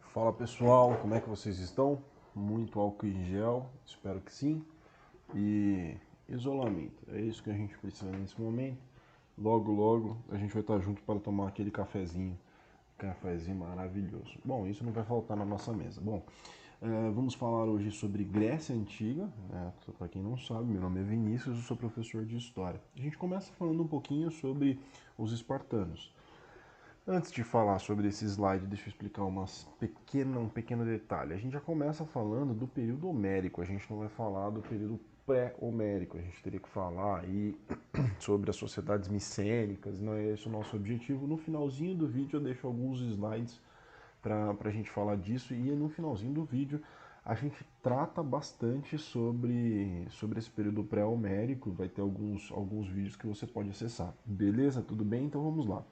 Fala pessoal, como é que vocês estão? Muito álcool em gel, espero que sim. E isolamento, é isso que a gente precisa nesse momento. Logo, logo a gente vai estar junto para tomar aquele cafezinho maravilhoso. Bom, isso não vai faltar na nossa mesa. Bom, vamos falar hoje sobre Grécia Antiga. Para quem não sabe, meu nome é Vinícius, eu sou professor de História. A gente começa falando um pouquinho sobre os espartanos. Antes de falar sobre esse slide, deixa eu explicar um pequeno detalhe. A gente já começa falando do período homérico, a gente não vai falar do período pré-homérico. A gente teria que falar aí sobre as sociedades micênicas, não é esse o nosso objetivo. No finalzinho do vídeo eu deixo alguns slides para a gente falar disso e no finalzinho do vídeo a gente trata bastante sobre esse período pré-homérico. Vai ter alguns vídeos que você pode acessar. Beleza? Tudo bem? Então vamos lá.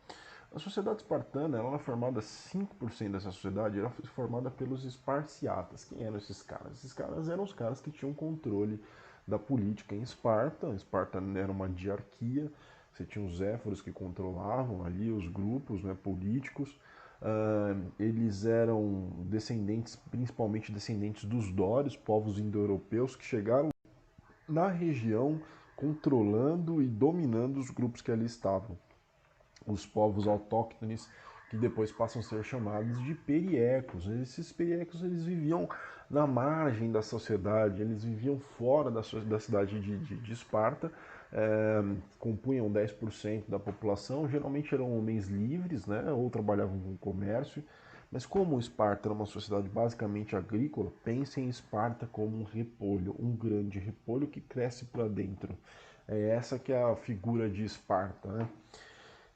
A sociedade espartana, ela era formada, 5% dessa sociedade era formada pelos esparciatas. Quem eram esses caras? Esses caras eram os caras que tinham controle da política em Esparta. Esparta era uma diarquia, você tinha os éforos que controlavam ali os grupos, né, políticos. Eles eram descendentes, principalmente descendentes dos dórios, povos indo-europeus que chegaram na região controlando e dominando os grupos que ali estavam, os povos autóctones, que depois passam a ser chamados de periecos. Esses periecos, eles viviam na margem da sociedade, eles viviam fora da cidade de Esparta, compunham 10% da população, geralmente eram homens livres, né, ou trabalhavam com comércio, mas como Esparta era uma sociedade basicamente agrícola, pensem em Esparta como um repolho, um grande repolho que cresce para dentro. É essa que é a figura de Esparta, né?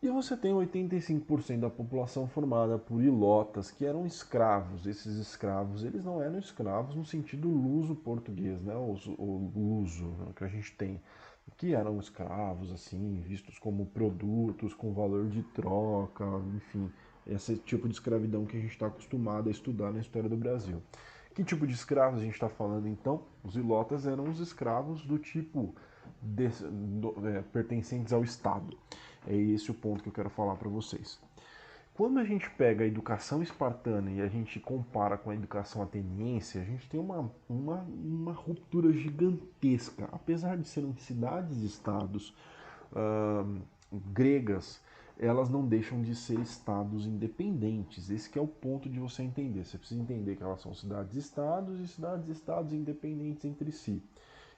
E você tem 85% da população formada por ilotas, que eram escravos. Esses escravos, eles não eram escravos no sentido luso-português, né? O luso que a gente tem, que eram escravos, assim, vistos como produtos com valor de troca, enfim, esse tipo de escravidão que a gente está acostumado a estudar na história do Brasil. Que tipo de escravos a gente está falando então? Os ilotas eram os escravos do tipo pertencentes ao Estado. É esse o ponto que eu quero falar para vocês. Quando a gente pega a educação espartana e a gente compara com a educação ateniense, a gente tem uma ruptura gigantesca. Apesar de serem cidades-estados gregas, elas não deixam de ser estados independentes. Esse que é o ponto de você entender. Você precisa entender que elas são cidades-estados e cidades-estados independentes entre si.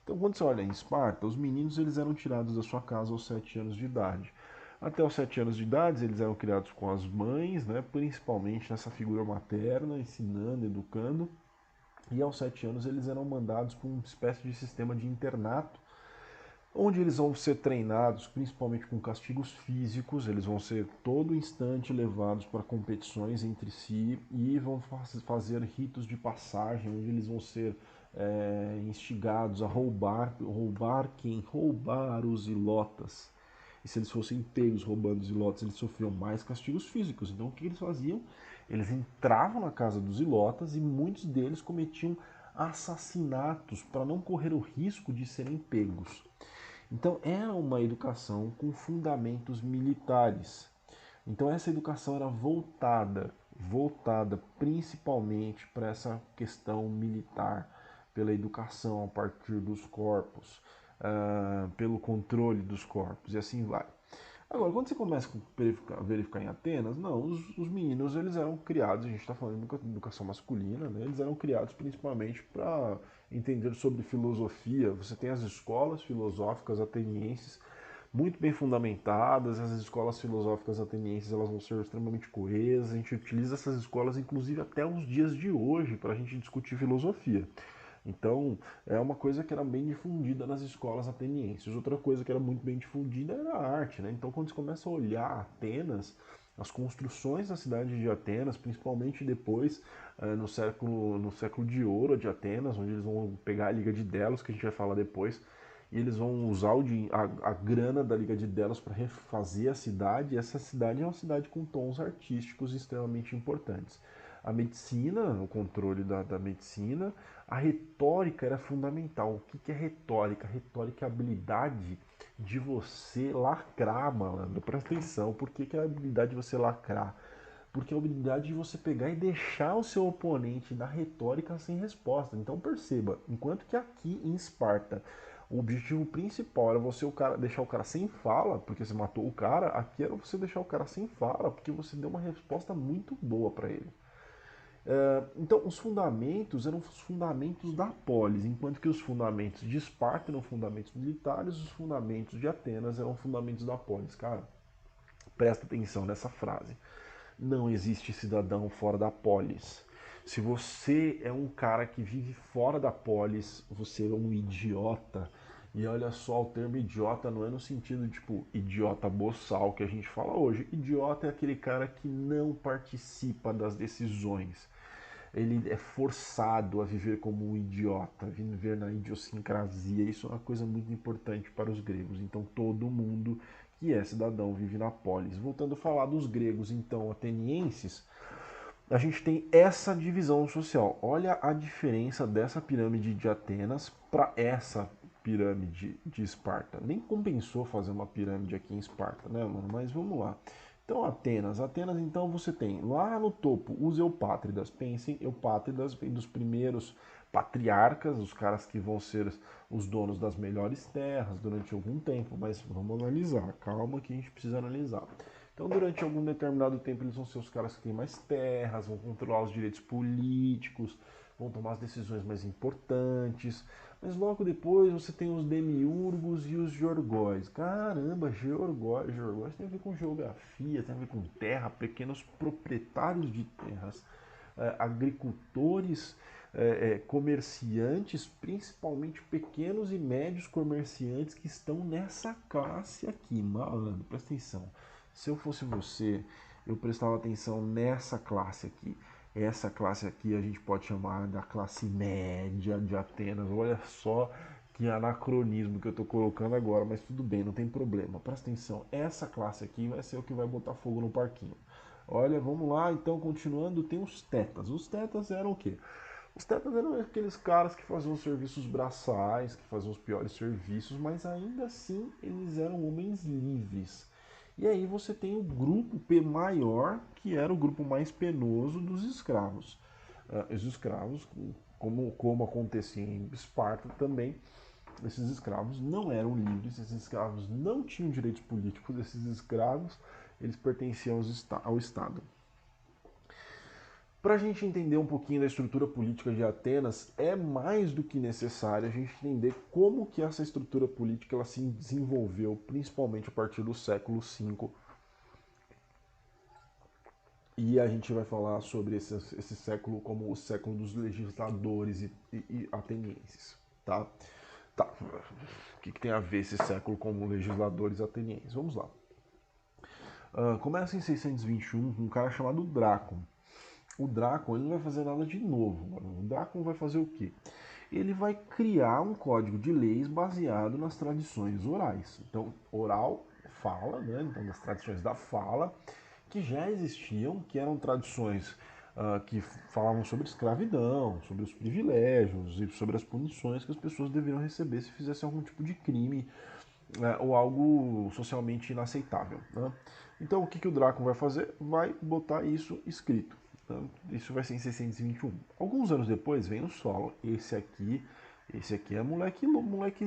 Então, quando você olha em Esparta, os meninos eles eram tirados da sua casa aos 7 anos de idade. Até os 7 anos de idade, eles eram criados com as mães, né, principalmente nessa figura materna, ensinando, educando. E aos 7 anos, eles eram mandados para uma espécie de sistema de internato, onde eles vão ser treinados, principalmente com castigos físicos. Eles vão ser todo instante levados para competições entre si e vão fazer ritos de passagem, onde eles vão ser instigados a roubar quem? Roubar os ilotas. E se eles fossem pegos roubando os ilotas, eles sofriam mais castigos físicos. Então o que eles faziam? Eles entravam na casa dos ilotas e muitos deles cometiam assassinatos para não correr o risco de serem pegos. Então era uma educação com fundamentos militares. Então essa educação era voltada principalmente para essa questão militar, pela educação a partir dos corpos, pelo controle dos corpos e assim vai. Agora, quando você começa a verificar em Atenas, não, os meninos eles eram criados, a gente está falando de educação masculina, né? Eles eram criados principalmente para entender sobre filosofia. Você tem as escolas filosóficas atenienses muito bem fundamentadas, as escolas filosóficas atenienses elas vão ser extremamente coesas, a gente utiliza essas escolas inclusive até os dias de hoje para a gente discutir filosofia. Então, é uma coisa que era bem difundida nas escolas atenienses. Outra coisa que era muito bem difundida era a arte, né? Então, quando você começa a olhar Atenas, as construções da cidade de Atenas, principalmente depois, no século de ouro de Atenas, onde eles vão pegar a Liga de Delos, que a gente vai falar depois, e eles vão usar a grana da Liga de Delos para refazer a cidade, e essa cidade é uma cidade com tons artísticos extremamente importantes. A medicina, o controle da medicina, a retórica era fundamental. O que é retórica? Retórica é a habilidade de você lacrar, malandro. Presta atenção, por que é a habilidade de você lacrar? porque é a habilidade de você pegar e deixar o seu oponente na retórica sem resposta. Então perceba, enquanto que aqui em Esparta o objetivo principal era você deixar o cara sem fala, porque você matou o cara, aqui era você deixar o cara sem fala, porque você deu uma resposta muito boa para ele. Então, os fundamentos eram os fundamentos da polis, enquanto que os fundamentos de Esparta eram fundamentos militares, os fundamentos de Atenas eram fundamentos da polis. Cara, presta atenção nessa frase. Não existe cidadão fora da polis. Se você é um cara que vive fora da polis, você é um idiota. E olha só, o termo idiota não é no sentido tipo idiota boçal que a gente fala hoje. Idiota é aquele cara que não participa das decisões. Ele é forçado a viver como um idiota, viver na idiosincrasia. Isso é uma coisa muito importante para os gregos. Então todo mundo que é cidadão vive na polis. Voltando a falar dos gregos, então, atenienses, a gente tem essa divisão social. Olha a diferença dessa pirâmide de Atenas para essa pirâmide de Esparta. Nem compensou fazer uma pirâmide aqui em Esparta, né, mano? Mas vamos lá. Então, Atenas. Atenas, então, você tem lá no topo os Eupátridas. Pensem, Eupátridas vem dos primeiros patriarcas, os caras que vão ser os donos das melhores terras durante algum tempo. Mas vamos analisar. Calma que a gente precisa analisar. Então, durante algum determinado tempo, eles vão ser os caras que têm mais terras, vão controlar os direitos políticos, vão tomar as decisões mais importantes. Mas logo depois você tem os demiurgos e os georgóis. Caramba, georgóis tem a ver com geografia, tem a ver com terra, pequenos proprietários de terras, agricultores, comerciantes, principalmente pequenos e médios comerciantes que estão nessa classe aqui. Malandro, presta atenção. Se eu fosse você, eu prestava atenção nessa classe aqui. Essa classe aqui a gente pode chamar da classe média de Atenas. Olha só que anacronismo que eu estou colocando agora, mas tudo bem, não tem problema. Presta atenção, essa classe aqui vai ser o que vai botar fogo no parquinho. Olha, vamos lá, então continuando, tem os tetas. Os tetas eram o quê? Os tetas eram aqueles caras que faziam os serviços braçais, que faziam os piores serviços, mas ainda assim eles eram homens livres. E aí você tem o grupo P maior, que era o grupo mais penoso dos escravos. Os escravos, como acontecia em Esparta também, esses escravos não eram livres, esses escravos não tinham direitos políticos, esses escravos eles pertenciam ao Estado. Para a gente entender um pouquinho da estrutura política de Atenas, é mais do que necessário a gente entender como que essa estrutura política ela se desenvolveu, principalmente a partir do século V. E a gente vai falar sobre esse século como o século dos legisladores e atenienses, tá? Tá, o que tem a ver esse século como legisladores atenienses? Vamos lá. Começa em 621 com um cara chamado Drácon. O Drácon ele não vai fazer nada de novo, mano. O Drácon vai fazer o quê? Ele vai criar um código de leis baseado nas tradições orais. Então, oral, fala, né? Então, das tradições da fala, que já existiam, que eram tradições que falavam sobre escravidão, sobre os privilégios e sobre as punições que as pessoas deveriam receber se fizessem algum tipo de crime ou algo socialmente inaceitável. Né? Então, o que o Drácon vai fazer? Vai botar isso escrito. Então, isso vai ser em 621. Alguns anos depois vem o Solon. Esse aqui é moleque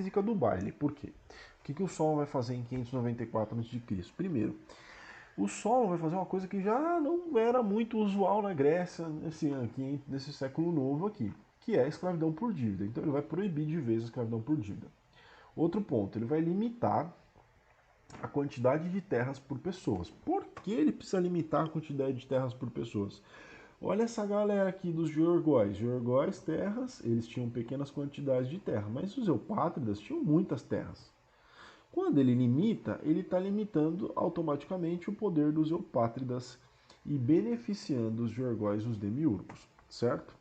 zica do baile. Por quê? O que o Solon vai fazer em 594 a.C.? Primeiro, o Solon vai fazer uma coisa que já não era muito usual na Grécia nesse século novo aqui, que é a escravidão por dívida. Então ele vai proibir de vez a escravidão por dívida. Outro ponto, ele vai limitar a quantidade de terras por pessoas. Por que ele precisa limitar a quantidade de terras por pessoas? Olha essa galera aqui dos georgóis. Georgóis, terras, eles tinham pequenas quantidades de terra, mas os eupátridas tinham muitas terras. Quando ele limita, ele está limitando automaticamente o poder dos eupátridas e beneficiando os georgóis e os demiurgos, certo?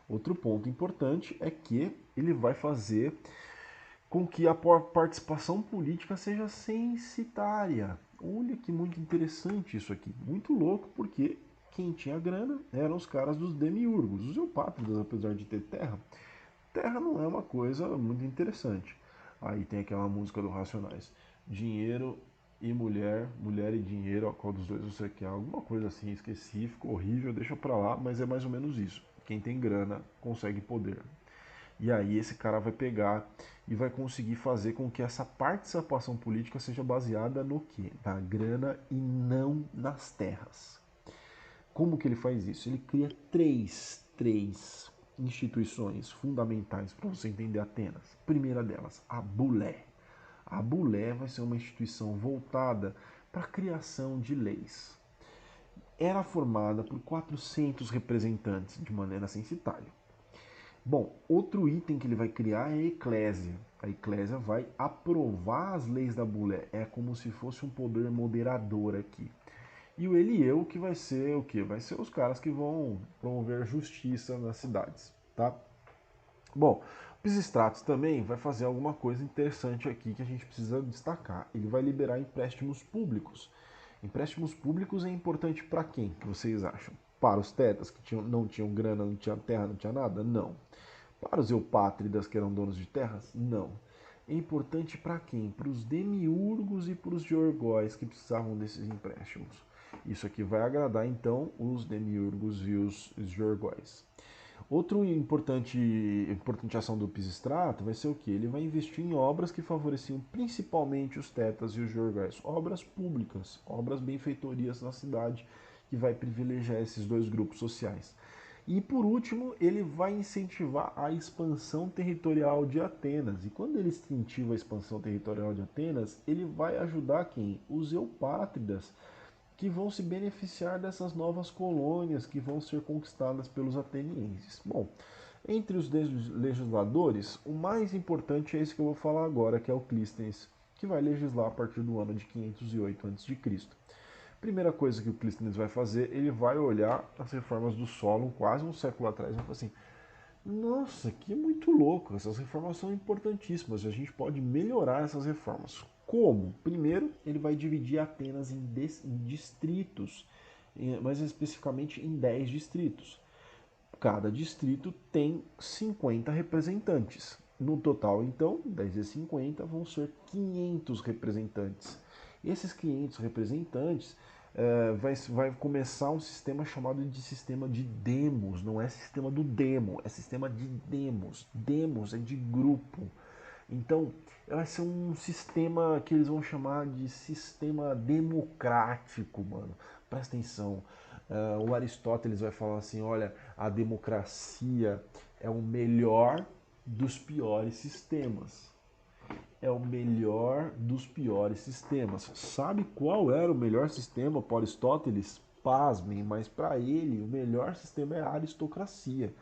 Outro ponto importante é que ele vai fazer com que a participação política seja censitária. Olha que muito interessante isso aqui. Muito louco, porque quem tinha grana eram os caras dos demiurgos. Os eupátridas, apesar de ter terra, terra não é uma coisa muito interessante. Aí tem aquela música do Racionais. Dinheiro e mulher, mulher e dinheiro, ó, qual dos dois você quer? Alguma coisa assim, esqueci, ficou horrível, deixa pra lá, mas é mais ou menos isso. Quem tem grana consegue poder. E aí esse cara vai pegar e vai conseguir fazer com que essa participação política seja baseada no quê? Na grana e não nas terras. Como que ele faz isso? Ele cria três instituições fundamentais para você entender Atenas. Primeira delas, a Bulé. A Bulé vai ser uma instituição voltada para a criação de leis. Era formada por 400 representantes de maneira censitária. Bom, outro item que ele vai criar é a eclésia. A eclésia vai aprovar as leis da Bulé. É como se fosse um poder moderador aqui. E o Elieu que vai ser o quê? Vai ser os caras que vão promover justiça nas cidades, tá? Bom, o Pisistratos também vai fazer alguma coisa interessante aqui que a gente precisa destacar. Ele vai liberar empréstimos públicos. Empréstimos públicos é importante para quem, que vocês acham? Para os tetas que não tinham grana, não tinham terra, não tinha nada? Não. Para os eupátridas que eram donos de terras? Não. É importante para quem? Para os demiurgos e para os georgóis que precisavam desses empréstimos. Isso aqui vai agradar então os demiurgos e os georgóis. Outra importante ação do Pisistrato vai ser o que? Ele vai investir em obras que favoreciam principalmente os tetas e os georgóis. Obras públicas, obras benfeitorias na cidade, que vai privilegiar esses dois grupos sociais. E por último, ele vai incentivar a expansão territorial de Atenas. E quando ele incentiva a expansão territorial de Atenas, ele vai ajudar quem? Os eupátridas, que vão se beneficiar dessas novas colônias que vão ser conquistadas pelos atenienses. Bom, entre os legisladores, o mais importante é esse que eu vou falar agora, que é o Clístenes, que vai legislar a partir do ano de 508 a.C. Primeira coisa que o Clístenes vai fazer, ele vai olhar as reformas do Solon, quase um século atrás, e vai falar assim: nossa, que muito louco, essas reformas são importantíssimas, a gente pode melhorar essas reformas. Como? Primeiro, ele vai dividir Atenas em distritos, mais especificamente em 10 distritos. Cada distrito tem 50 representantes. No total, então, 10 vezes 50 vão ser 500 representantes. Esses 500 representantes vai começar um sistema chamado de sistema de demos. Não é sistema do demo, é sistema de demos. Demos é de grupo. Então, vai ser um sistema que eles vão chamar de sistema democrático, mano. Presta atenção. O Aristóteles vai falar assim: olha, a democracia é o melhor dos piores sistemas. É o melhor dos piores sistemas. Sabe qual era o melhor sistema para Aristóteles? Pasmem, mas para ele o melhor sistema é a aristocracia.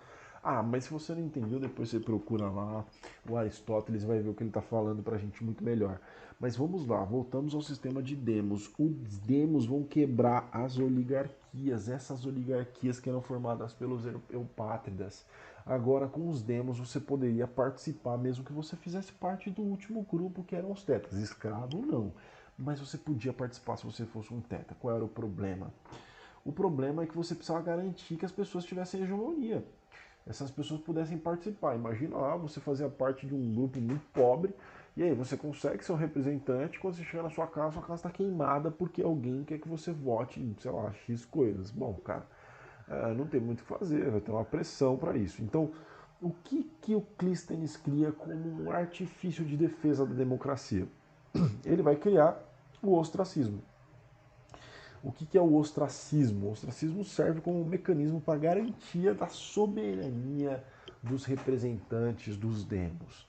Ah, mas se você não entendeu, depois você procura lá o Aristóteles, vai ver o que ele está falando para a gente muito melhor. Mas vamos lá, voltamos ao sistema de demos. Os demos vão quebrar as oligarquias, essas oligarquias que eram formadas pelos eupátridas. Agora, com os demos, você poderia participar, mesmo que você fizesse parte do último grupo, que eram os tetas. Escravo, não. Mas você podia participar se você fosse um teta. Qual era o problema? O problema é que você precisava garantir que as pessoas tivessem hegemonia. Essas pessoas pudessem participar. Imagina lá, você fazia parte de um grupo muito pobre, e aí você consegue ser um representante, quando você chega na sua casa está queimada porque alguém quer que você vote em, sei lá, X coisas. Bom, cara, não tem muito o que fazer, vai ter uma pressão para isso. Então, o que o Clístenes cria como um artifício de defesa da democracia? Ele vai criar o ostracismo. O que é o ostracismo? O ostracismo serve como um mecanismo para garantia da soberania dos representantes dos demos.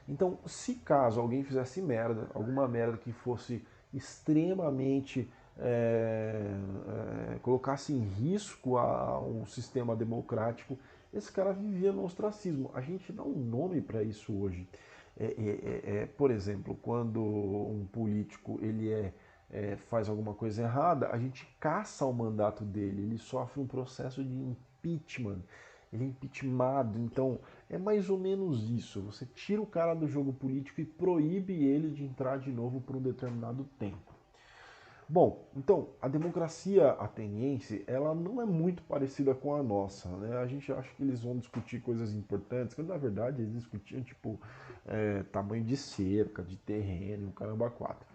Então, se caso alguém fizesse merda, alguma merda que fosse extremamente colocasse em risco um sistema democrático, esse cara vivia no ostracismo. A gente dá um nome para isso hoje. Por exemplo, quando um político faz alguma coisa errada, a gente caça o mandato dele, ele sofre um processo de impeachment, ele é impeachmentado. Então é mais ou menos isso, você tira o cara do jogo político e proíbe ele de entrar de novo por um determinado tempo. Bom, então, a democracia ateniense, ela não é muito parecida com a nossa, né? A gente acha que eles vão discutir coisas importantes, quando na verdade eles discutiam, tipo, tamanho de cerca, de terreno, caramba, quatro.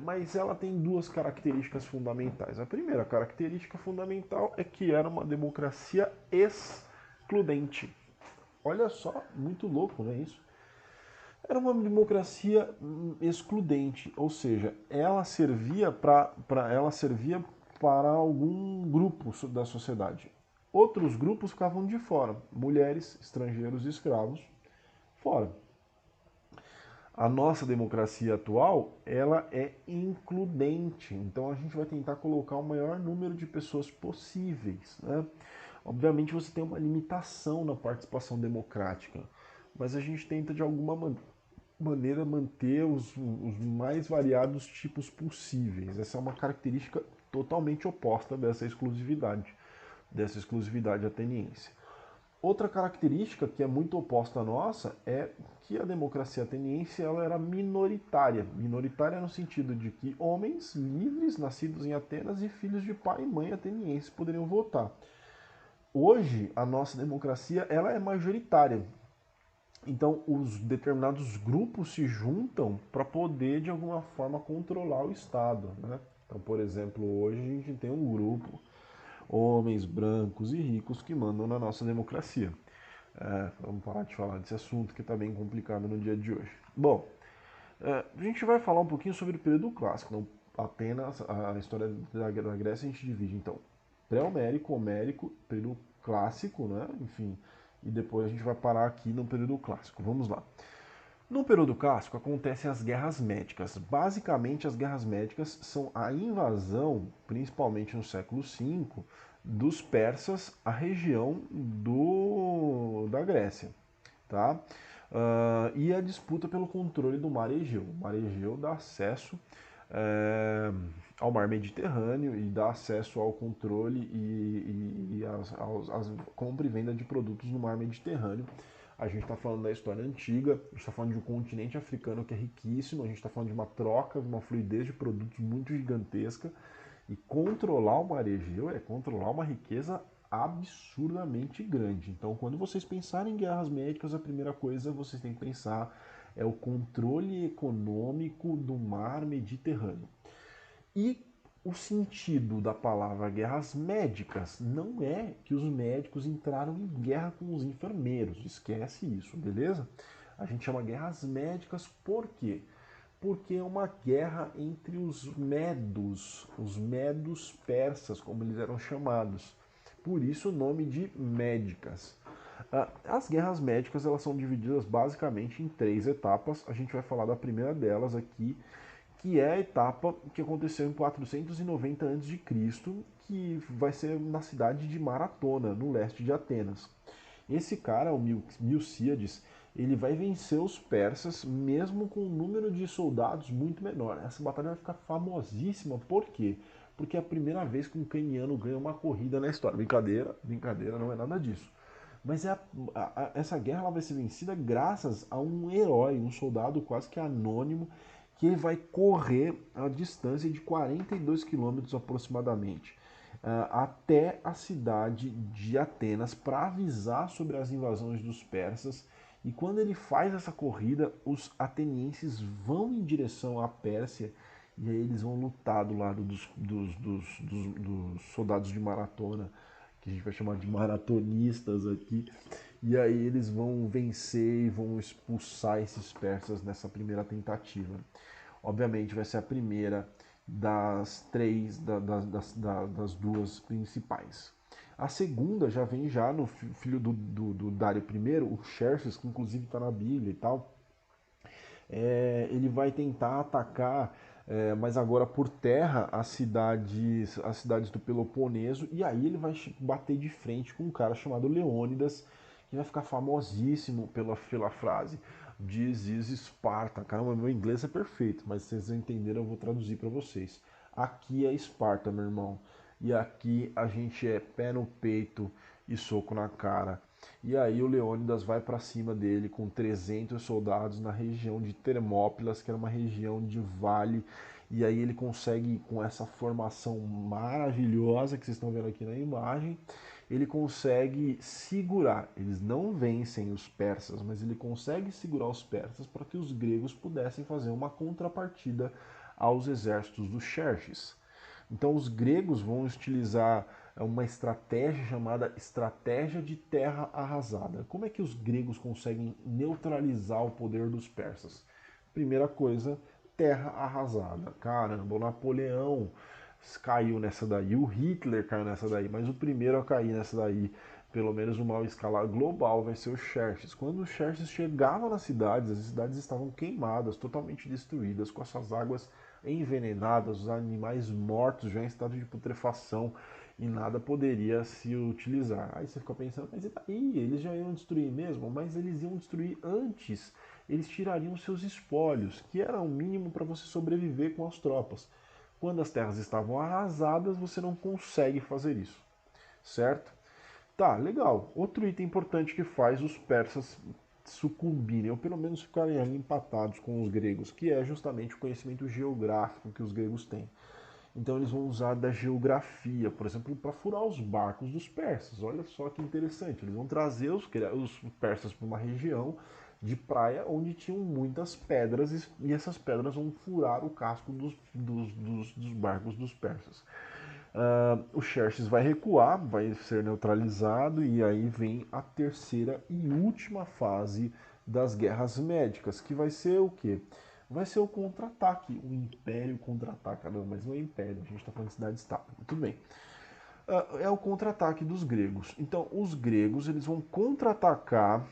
mas ela tem duas características fundamentais. A primeira característica fundamental é que era uma democracia excludente. Olha só, muito louco, não é isso? Era uma democracia excludente, ou seja, ela servia para algum grupo da sociedade. Outros grupos ficavam de fora, mulheres, estrangeiros e escravos, fora. A nossa democracia atual, ela é includente, então a gente vai tentar colocar o maior número de pessoas possíveis, né? Obviamente você tem uma limitação na participação democrática, mas a gente tenta de alguma maneira manter os mais variados tipos possíveis. Essa é uma característica totalmente oposta dessa exclusividade ateniense. Outra característica que é muito oposta à nossa é que a democracia ateniense ela era minoritária. Minoritária no sentido de que homens livres, nascidos em Atenas e filhos de pai e mãe atenienses poderiam votar. Hoje, a nossa democracia ela é majoritária. Então, os determinados grupos se juntam para poder, de alguma forma, controlar o Estado, né? Então, por exemplo, hoje a gente tem um grupo, homens brancos e ricos, que mandam na nossa democracia. Vamos parar de falar desse assunto que está bem complicado no dia de hoje. Bom, a gente vai falar um pouquinho sobre o período clássico, não apenas a história da Grécia a gente divide, então, pré-homérico, homérico, período clássico, né? Enfim, e depois a gente vai parar aqui no período clássico. Vamos lá. No período clássico acontecem as guerras médicas. Basicamente, as guerras médicas são a invasão, principalmente no século V, dos persas à região da Grécia, tá? E a disputa pelo controle do Mar Egeu. O Mar Egeu dá acesso ao Mar Mediterrâneo e dá acesso ao controle e às compra e venda de produtos no Mar Mediterrâneo. A gente está falando da história antiga, a gente está falando de um continente africano que é riquíssimo, a gente está falando de uma troca, de uma fluidez de produtos muito gigantesca. E controlar o Mar Egeu é controlar uma riqueza absurdamente grande. Então, quando vocês pensarem em guerras médicas, a primeira coisa que vocês têm que pensar é o controle econômico do mar Mediterrâneo. E o sentido da palavra guerras médicas não é que os médicos entraram em guerra com os enfermeiros, esquece isso, beleza? A gente chama guerras médicas por quê? Porque é uma guerra entre os medos persas, como eles eram chamados. Por isso o nome de médicas. As guerras médicas elas são divididas basicamente em três etapas. A gente vai falar da primeira delas aqui, que é a etapa que aconteceu em 490 a.C., que vai ser na cidade de Maratona, no leste de Atenas. Esse cara, o Milcíades, ele vai vencer os persas mesmo com um número de soldados muito menor. Essa batalha vai ficar famosíssima, por quê? Porque é a primeira vez que um caniano ganha uma corrida na história. Brincadeira, brincadeira, não é nada disso. Mas essa guerra ela vai ser vencida graças a um herói, um soldado quase que anônimo, que ele vai correr a distância de 42 quilômetros aproximadamente até a cidade de Atenas para avisar sobre as invasões dos persas. E quando ele faz essa corrida, os atenienses vão em direção à Pérsia e aí eles vão lutar do lado dos soldados de maratona, que a gente vai chamar de maratonistas aqui. E aí eles vão vencer e vão expulsar esses persas nessa primeira tentativa. Obviamente vai ser a primeira das três, das duas principais. A segunda já vem já no filho do Dário I, o Xerxes, que inclusive está na Bíblia e tal. Ele vai tentar atacar, mas agora por terra, as cidades do Peloponeso, e aí ele vai bater de frente com um cara chamado Leônidas, que vai ficar famosíssimo pela frase This is Esparta. Caramba, meu inglês é perfeito, mas se vocês entenderam eu vou traduzir para vocês. Aqui é Esparta, meu irmão. E aqui a gente é pé no peito e soco na cara. E aí o Leônidas vai para cima dele com 300 soldados na região de Termópilas, que era uma região de vale. E aí ele consegue, com essa formação maravilhosa que vocês estão vendo aqui na imagem, ele consegue segurar. Eles não vencem os persas, mas ele consegue segurar os persas para que os gregos pudessem fazer uma contrapartida aos exércitos dos Xerxes. Então os gregos vão utilizar uma estratégia chamada estratégia de terra arrasada. Como é que os gregos conseguem neutralizar o poder dos persas? Primeira coisa, terra arrasada. Caramba, o Napoleão caiu nessa daí, o Hitler caiu nessa daí, mas o primeiro a cair nessa daí, pelo menos numa escala global, vai ser o Xerxes. Quando os Xerxes chegavam nas cidades, as cidades estavam queimadas, totalmente destruídas, com as suas águas envenenadas, os animais mortos já em estado de putrefação e nada poderia se utilizar. Aí você fica pensando, mas e daí? Eles já iam destruir mesmo? Mas eles iam destruir antes. Eles tirariam seus espólios, que era o mínimo para você sobreviver com as tropas. Quando as terras estavam arrasadas, você não consegue fazer isso, certo? Tá, legal. Outro item importante que faz os persas sucumbirem, ou pelo menos ficarem ali empatados com os gregos, que é justamente o conhecimento geográfico que os gregos têm. Então eles vão usar da geografia, por exemplo, para furar os barcos dos persas. Olha só que interessante. Eles vão trazer os persas para uma região de praia onde tinham muitas pedras e essas pedras vão furar o casco dos barcos dos persas. O Xerxes vai recuar, vai ser neutralizado e aí vem a terceira e última fase das guerras médicas, que vai ser o quê? Vai ser o contra-ataque, o Império contra-ataca. Não, mas não é Império, a gente está falando de cidade-estado. Muito bem. É o contra-ataque dos gregos. Então, os gregos eles vão contra-atacar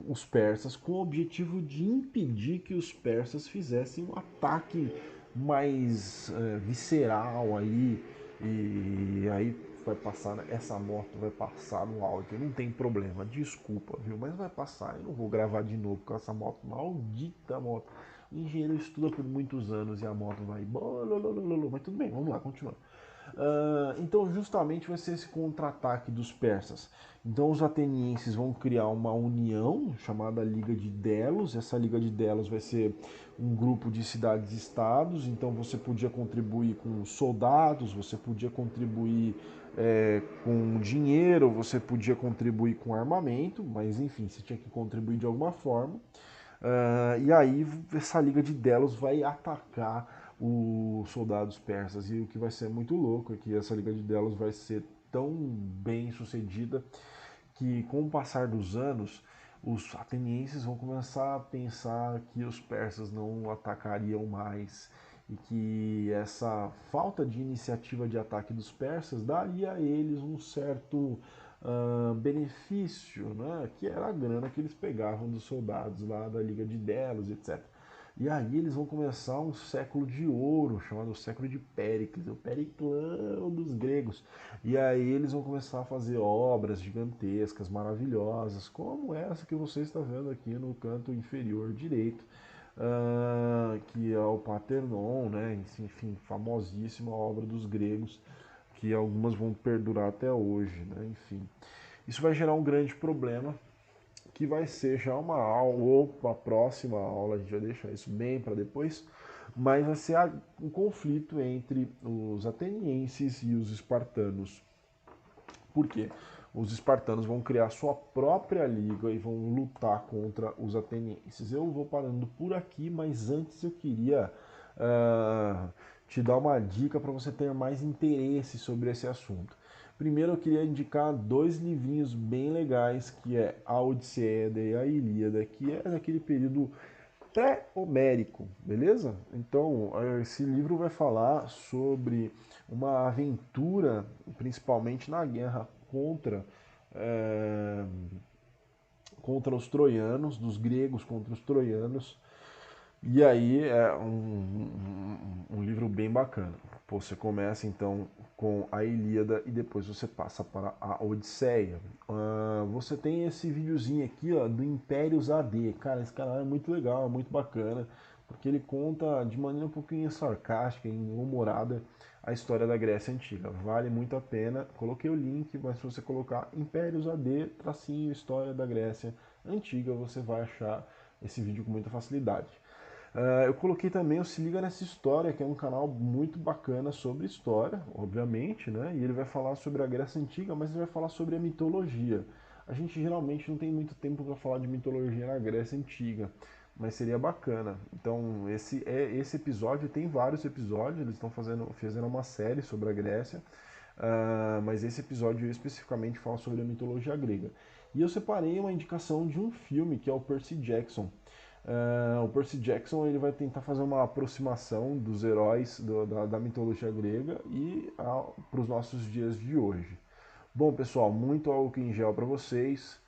os persas com o objetivo de impedir que os persas fizessem um ataque mais visceral aí, e aí vai passar, essa moto vai passar no áudio, não tem problema, desculpa, viu, mas vai passar, eu não vou gravar de novo com essa moto, maldita moto. O engenheiro estuda por muitos anos e a moto vai, mas tudo bem, vamos lá, continuando. Então justamente vai ser esse contra-ataque dos persas. Então os atenienses vão criar uma união chamada Liga de Delos. Essa Liga de Delos vai ser um grupo de cidades-estados. Então você podia contribuir com soldados, você podia contribuir com dinheiro, você podia contribuir com armamento, mas enfim, você tinha que contribuir de alguma forma. E aí essa Liga de Delos vai atacar os soldados persas. E o que vai ser muito louco é que essa Liga de Delos vai ser tão bem sucedida que com o passar dos anos os atenienses vão começar a pensar que os persas não atacariam mais e que essa falta de iniciativa de ataque dos persas daria a eles um certo benefício, né, que era a grana que eles pegavam dos soldados lá da Liga de Delos, etc. E aí eles vão começar um século de ouro, chamado século de Péricles, o Periclão dos gregos. E aí eles vão começar a fazer obras gigantescas, maravilhosas, como essa que você está vendo aqui no canto inferior direito, que é o Parthenon, né? Enfim, famosíssima obra dos gregos, que algumas vão perdurar até hoje, né? Enfim, isso vai gerar um grande problema, que vai ser já uma aula, ou uma próxima aula, a gente vai deixar isso bem para depois, mas vai ser um conflito entre os atenienses e os espartanos. Por quê? Os espartanos vão criar sua própria liga e vão lutar contra os atenienses. Eu vou parando por aqui, mas antes eu queria te dar uma dica para você ter mais interesse sobre esse assunto. Primeiro eu queria indicar dois livrinhos bem legais, que é a Odisseia e a Ilíada, que é daquele período pré-homérico, beleza? Então, esse livro vai falar sobre uma aventura, principalmente na guerra é, contra os troianos, dos gregos contra os troianos. E aí é um livro bem bacana. Você começa então com a Ilíada e depois você passa para a Odisseia. Você tem esse videozinho aqui, ó, do Impérios AD. Cara, esse canal é muito legal, é muito bacana, porque ele conta de maneira um pouquinho sarcástica e humorada a história da Grécia Antiga. Vale muito a pena. Coloquei o link, mas se você colocar Impérios AD, tracinho, história da Grécia Antiga, você vai achar esse vídeo com muita facilidade. Eu coloquei também o Se Liga Nessa História, que é um canal muito bacana sobre história, obviamente, né? E ele vai falar sobre a Grécia Antiga, mas ele vai falar sobre a mitologia. A gente geralmente não tem muito tempo para falar de mitologia na Grécia Antiga, mas seria bacana. Então, esse episódio, tem vários episódios, eles estão fazendo uma série sobre a Grécia, mas esse episódio especificamente fala sobre a mitologia grega. E eu separei uma indicação de um filme, que é o Percy Jackson. O Percy Jackson ele vai tentar fazer uma aproximação dos heróis da mitologia grega e para os nossos dias de hoje. Bom, pessoal, muito álcool em gel para vocês,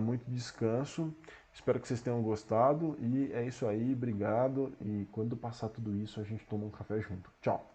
muito descanso. Espero que vocês tenham gostado e é isso aí, obrigado. E quando passar tudo isso, a gente toma um café junto. Tchau!